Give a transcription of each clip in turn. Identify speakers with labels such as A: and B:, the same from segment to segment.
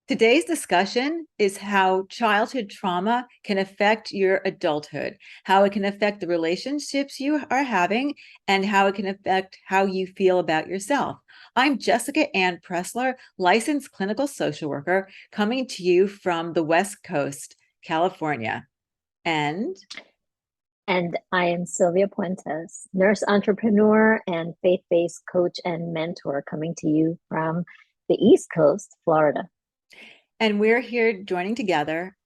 A: Today's discussion is how childhood trauma can affect your adulthood, how it can affect the relationships you are having, and how it can affect how you feel about yourself. I'm Jessica Ann Pressler, licensed clinical social worker, coming to you from the West Coast, California. And
B: And I am Sylvia Puentes, nurse entrepreneur and faith based coach and mentor, coming to you from the East Coast, Florida.
A: and we're here joining together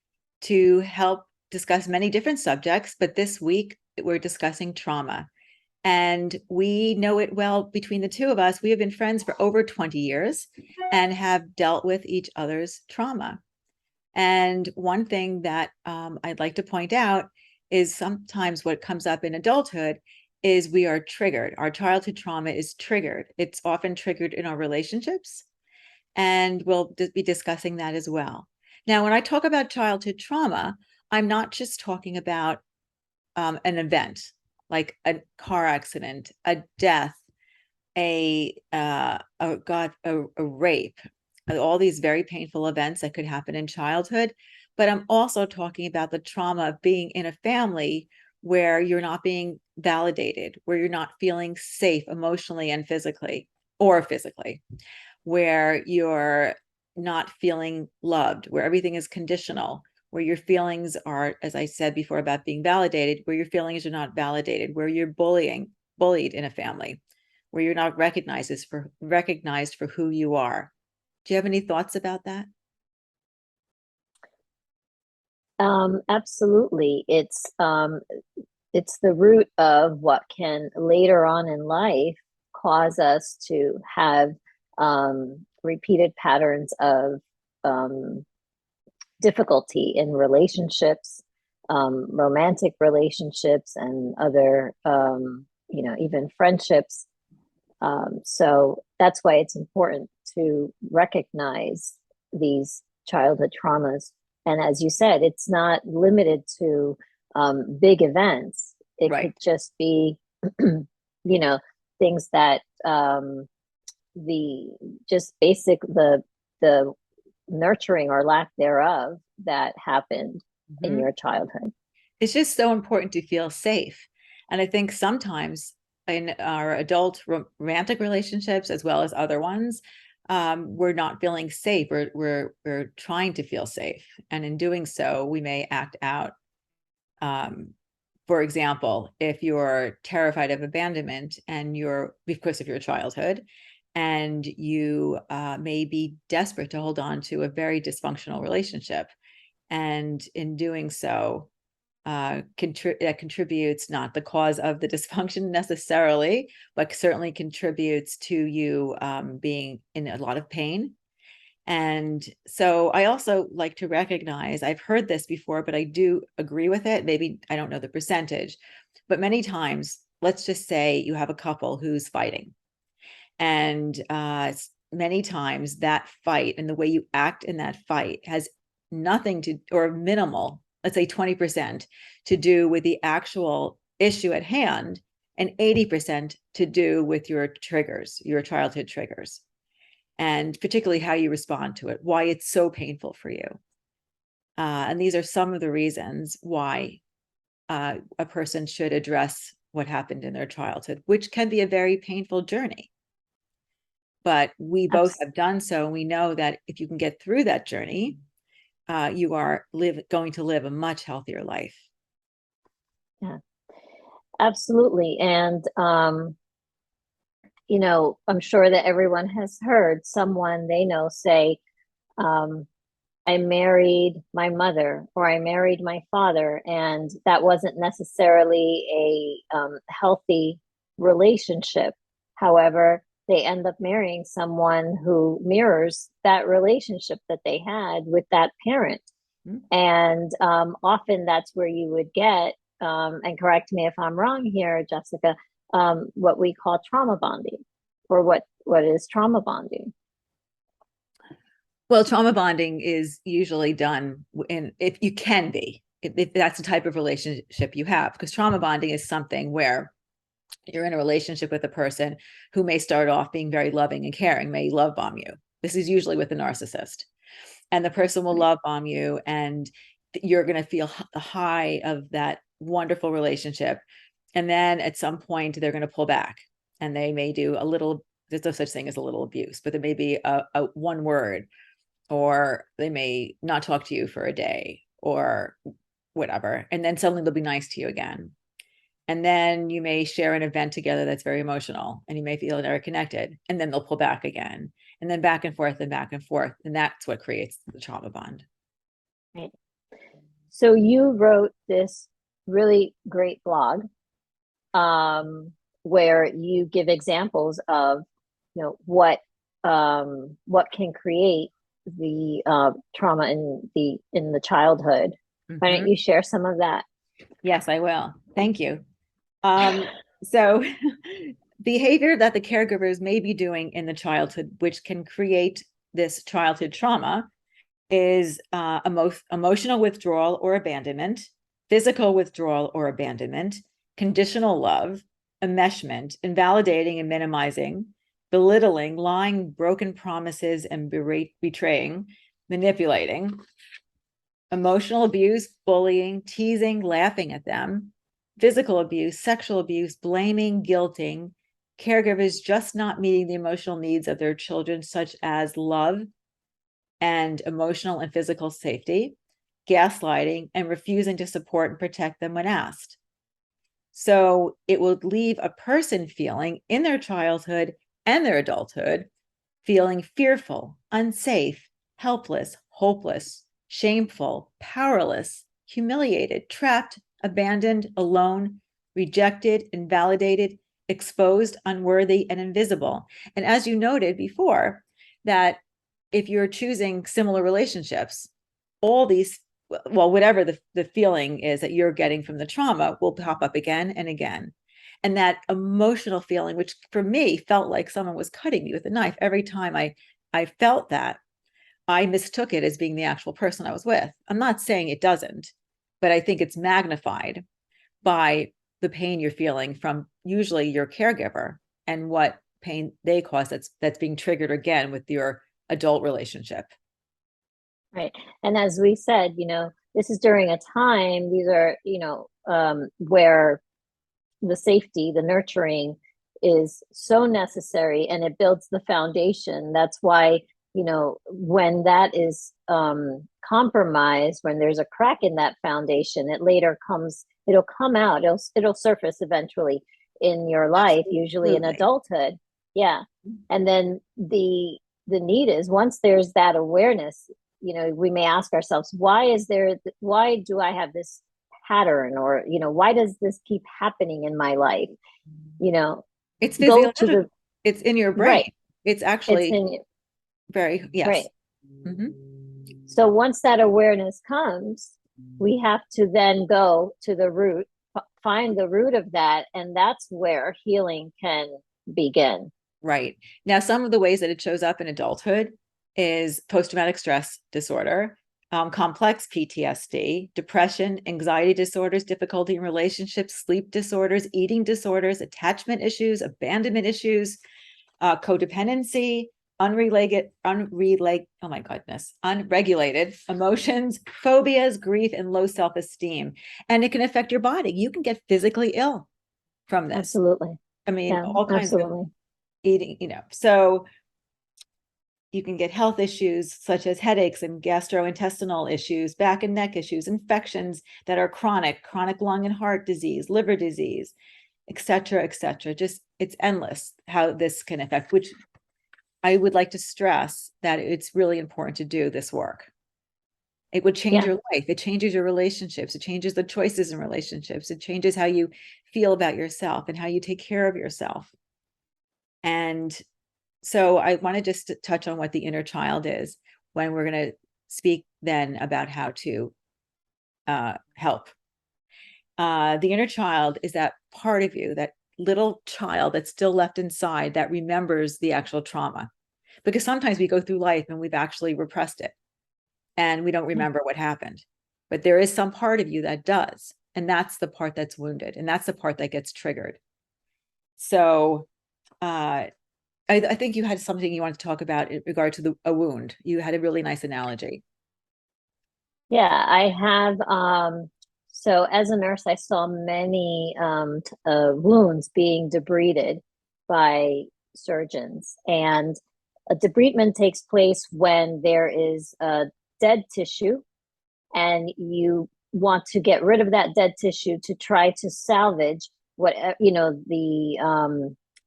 A: to help discuss many different subjects, but this week we're discussing trauma. And we know it well between the two of us. We have been friends for over 20 years and have dealt with each other's trauma. And one thing that I'd like to point out is sometimes what comes up in adulthood is we are triggered. Our childhood trauma is triggered. It's often triggered in our relationships, and we'll be discussing that as well. Now, when I talk about childhood trauma, I'm not just talking about an event like a car accident, a death, a rape, all these very painful events that could happen in childhood. But I'm also talking about the trauma of being in a family where you're not being validated, where you're not feeling safe emotionally and physically, where you're not feeling loved, where everything is conditional, where your feelings are, as I said before about being validated, where your feelings are not validated, where you're bullied in a family, where you're not recognized for who you are. Do you have any thoughts about that?
B: Absolutely. It's the root of what can later on in life cause us to have repeated patterns of um, difficulty in relationships, romantic relationships, and other, even friendships. So that's why it's important to recognize these childhood traumas. And as you said, it's not limited to big events. It could
A: Right.
B: just be, things that the just basic the nurturing or lack thereof that happened in
A: Mhm.
B: your childhood.
A: It's just so important to feel safe. And I think sometimes in our adult romantic relationships, as well as other ones, we're not feeling safe. We're trying to feel safe. And in doing so, we may act out. Um, for example, if you're terrified of abandonment and you're, because of your childhood, and you may be desperate to hold on to a very dysfunctional relationship. And in doing so, that contributes, not the cause of the dysfunction necessarily, but certainly contributes to you being in a lot of pain. And so I also like to recognize, I've heard this before, but I do agree with it. Maybe I don't know the percentage, but many times, let's just say you have a couple who's fighting. And many times that fight and the way you act in that fight has nothing to, or minimal, let's say 20% to do with the actual issue at hand, and 80% to do with your triggers, your childhood triggers, and particularly how you respond to it, why it's so painful for you. And these are some of the reasons why a person should address what happened in their childhood, which can be a very painful journey. But we both
B: Abs-
A: have done so. And we know that if you can get through that journey, you are going to live a much healthier life.
B: yeah, absolutely. And I'm sure that everyone has heard someone they know say, um, I married my mother or I married my father, and that wasn't necessarily a healthy relationship. However, they end up marrying someone who mirrors that relationship that they had with that parent.
A: Mm-hmm.
B: And often that's where you would get, and correct me if I'm wrong here, Jessica, what we call trauma bonding, or what is trauma bonding?
A: Well, trauma bonding is usually done in, if you can be, if that's the type of relationship you have, because trauma bonding is something where you're in a relationship with a person who may start off being very loving and caring, may love bomb you. This is usually with a narcissist. And the person will
B: Right.
A: love bomb you, and you're going to feel the high of that wonderful relationship. And then at some point, they're going to pull back, and they may do a little, there's no such thing as a little abuse, but there may be a one word, or they may not talk to you for a day or whatever. And then suddenly they'll be nice to you again. And then you may share an event together that's very emotional, and you may feel very connected, and then they'll pull back again, and then back and forth and back and forth. And that's what creates the trauma bond.
B: Right. So you wrote this really great blog, where you give examples of, what can create the trauma in the childhood. Why don't
A: Mhm.
B: you share some of that?
A: Yes, I will. Thank you. So behavior that the caregivers may be doing in the childhood, which can create this childhood trauma, is emotional withdrawal or abandonment, physical withdrawal or abandonment, conditional love, enmeshment, invalidating and minimizing, belittling, lying, broken promises, and betraying, manipulating, emotional abuse, bullying, teasing, laughing at them, physical abuse, sexual abuse, blaming, guilting, caregivers just not meeting the emotional needs of their children, such as love and emotional and physical safety, gaslighting, and refusing to support and protect them when asked. So it will leave a person feeling in their childhood and their adulthood, feeling fearful, unsafe, helpless, hopeless, shameful, powerless, humiliated, trapped, abandoned, alone, rejected, invalidated, exposed, unworthy, and invisible. And as you noted before, that if you're choosing similar relationships, all these, well, whatever the feeling is that you're getting from the trauma will pop up again and again. And that emotional feeling, which for me felt like someone was cutting me with a knife every time I felt that, I mistook it as being the actual person I was with. I'm not saying it doesn't, but I think it's magnified by the pain you're feeling from usually your caregiver and what pain they cause that's being triggered again with your adult relationship.
B: Right. And as we said, this is during a time, these are, where the safety, the nurturing is so necessary, and it builds the foundation. That's why, when that is compromised, when there's a crack in that foundation, it'll come out, it'll surface eventually in your life, usually in
A: Absolutely.
B: adulthood. Yeah. And then the need is, once there's that awareness, we may ask ourselves, why do I have this pattern, or why does this keep happening in my life? you know
A: It's
B: Go to
A: physiological.
B: the
A: It's in your brain.
B: right.
A: It's
B: It's
A: actually
B: in you.
A: very,
B: Right.
A: yes. Hmm.
B: So once that awareness comes, we have to then go to the root, find the root of that, and that's where healing can begin.
A: Right. Now, some of the ways that it shows up in adulthood is post-traumatic stress disorder, complex PTSD, depression, anxiety disorders, difficulty in relationships, sleep disorders, eating disorders, attachment issues, abandonment issues, codependency, oh my goodness, unregulated emotions, phobias, grief, and low self-esteem. And it can affect your body. You can get physically ill from this.
B: Absolutely.
A: I mean,
B: Yeah,
A: all kinds of
B: absolutely.
A: eating, so you can get health issues such as headaches and gastrointestinal issues, back and neck issues, infections that are chronic lung and heart disease, liver disease, et cetera, et cetera. Just, it's endless how this can affect, which I would like to stress that it's really important to do this work. It would change
B: Yeah.
A: your life. It changes your relationships. It changes the choices in relationships. It changes how you feel about yourself and how you take care of yourself. And so I want to just touch on what the inner child is when we're going to speak then about how to help. The inner child is that part of you, that little child that's still left inside that remembers the actual trauma. Because sometimes we go through life and we've actually repressed it and we don't
B: Yeah.
A: remember what happened. But there is some part of you that does. And that's the part that's wounded. And that's the part that gets triggered. So I think you had something you wanted to talk about in regard to a wound. You had a really nice analogy.
B: Yeah, I have. So as a nurse, I saw many wounds being debrided by surgeons, and a debridement takes place when there is a dead tissue, and you want to get rid of that dead tissue to try to salvage what the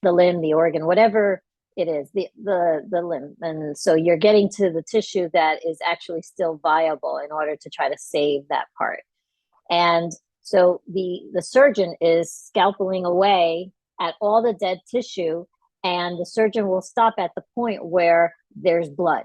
B: limb, the organ, whatever it is, the limb. And so you're getting to the tissue that is actually still viable in order to try to save that part. And so the surgeon is scalpeling away at all the dead tissue, and the surgeon will stop at the point where there's blood,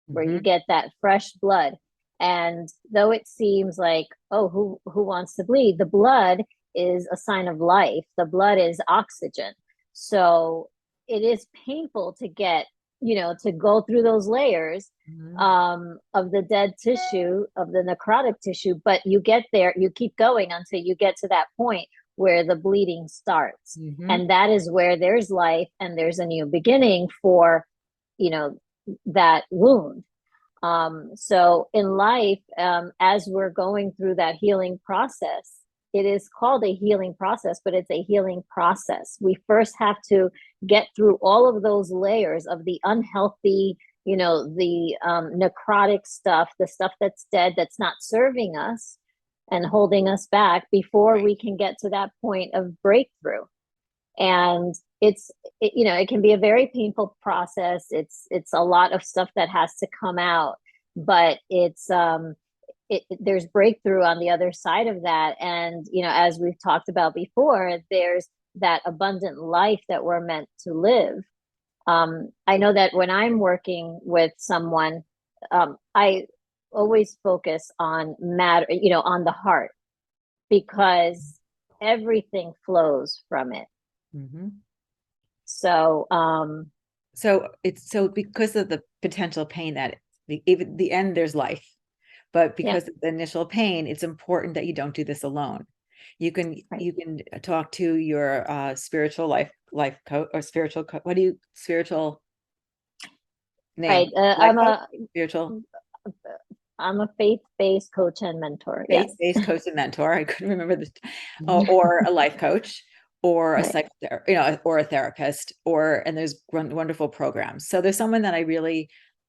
B: where you
A: Mm-hmm.
B: get that fresh blood. And though it seems like, oh, who wants to bleed? The blood is a sign of life. The blood is oxygen. So it is painful to get, to go through those layers
A: Mm-hmm.
B: of the dead tissue, of the necrotic tissue, but you get there, you keep going until you get to that point where the bleeding starts.
A: Mm-hmm.
B: And that is where there's life and there's a new beginning for, you know, that wound. So in life, as we're going through that healing process, it is called a healing process, but it's a healing process. We first have to get through all of those layers of the unhealthy, the necrotic stuff, the stuff that's dead, that's not serving us and holding us back before
A: Right.
B: we can get to that point of breakthrough. And it can be a very painful process. It's a lot of stuff that has to come out, but there's breakthrough on the other side of that. And as we've talked about before, there's that abundant life that we're meant to live. I know that when I'm working with someone, I always focus on matter, on the heart, because everything flows from it.
A: Mm-hmm.
B: So,
A: So because of the potential pain that even the end, there's life, but
B: yeah,
A: because of the initial pain, it's important that you don't do this alone. You can
B: right,
A: you can talk to your spiritual life coach or what do you spiritual
B: right.
A: name? Life coach, spiritual
B: I'm a faith-based coach and mentor. Yes.
A: faith-based coach and mentor. I couldn't remember this, or a life coach, or a
B: Right.
A: or a therapist, and there's wonderful programs. So there's someone that I really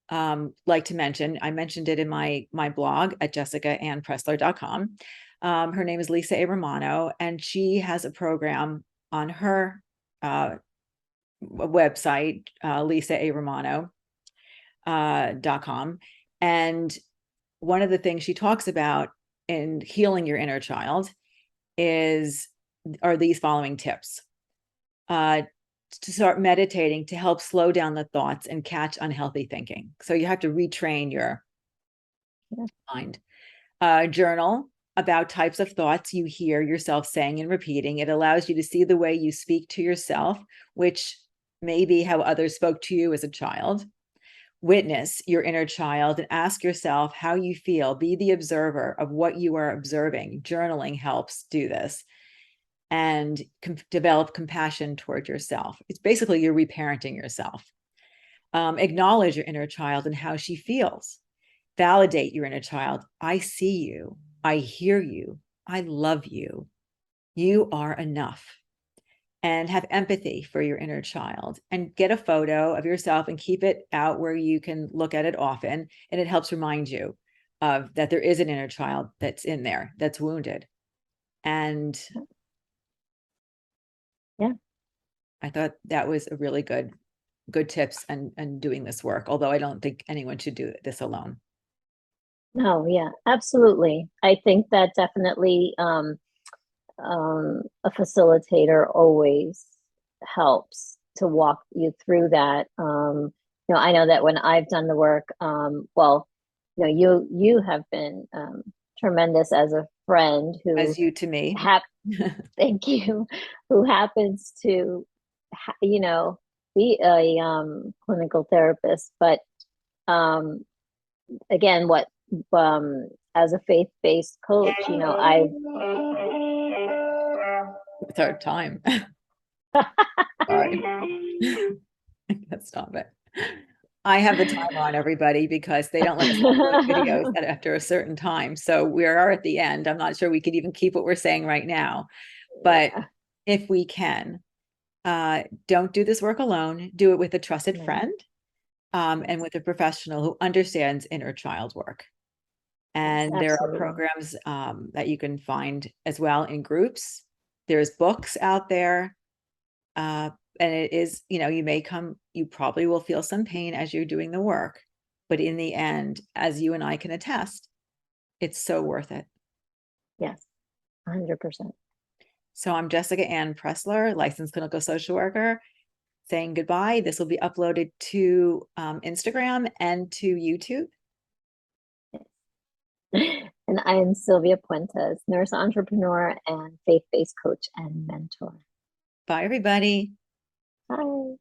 A: like to mention. I mentioned it in my blog at jessicaannpressler.com. Her name is Lisa A. Romano, and she has a program on her website, lisaaromano.com. And one of the things she talks about in healing your inner child are these following tips. To start meditating to help slow down the thoughts and catch unhealthy thinking. So you have to retrain your mind. Journal about types of thoughts you hear yourself saying and repeating. It allows you to see the way you speak to yourself, which may be how others spoke to you as a child. Witness your inner child and ask yourself how you feel. Be the observer of what you are observing. Journaling helps do this. And develop compassion toward yourself. It's basically you're reparenting yourself. Acknowledge your inner child and how she feels. Validate your inner child. I see you. I hear you. I love you. You are enough. And have empathy for your inner child, and get a photo of yourself and keep it out where you can look at it often. And it helps remind you of that there is an inner child that's in there, that's wounded. And
B: Yeah.
A: I thought that was a really good tips and doing this work, although I don't think anyone should do this alone.
B: No, yeah, absolutely. I think that definitely a facilitator always helps to walk you through that. I know that when I've done the work, well, you have been tremendous as a friend who
A: As you to me.
B: hap thank you, who happens to be a clinical therapist, but um, again, what as a faith-based coach, I
A: It's our time. Sorry. Stop it. I have the timer on everybody because they don't let us upload videos after a certain time. So we are at the end. I'm not sure we could even keep what we're saying right now, but
B: Yeah.
A: if we can, don't do this work alone. Do it with a trusted
B: No.
A: friend, and with a professional who understands inner child work.
B: Yes,
A: And there are
B: absolutely.
A: programs that you can find as well in groups. There's books out there. And it is, you probably will feel some pain as you're doing the work. But in the end, as you and I can attest, it's so worth it.
B: Yes, 100%.
A: So I'm Jessica Ann Pressler, licensed clinical social worker, saying goodbye. This will be uploaded to Instagram and to YouTube.
B: And I am Sylvia Puentes, nurse entrepreneur and faith-based coach and mentor.
A: Bye, everybody.
B: Bye.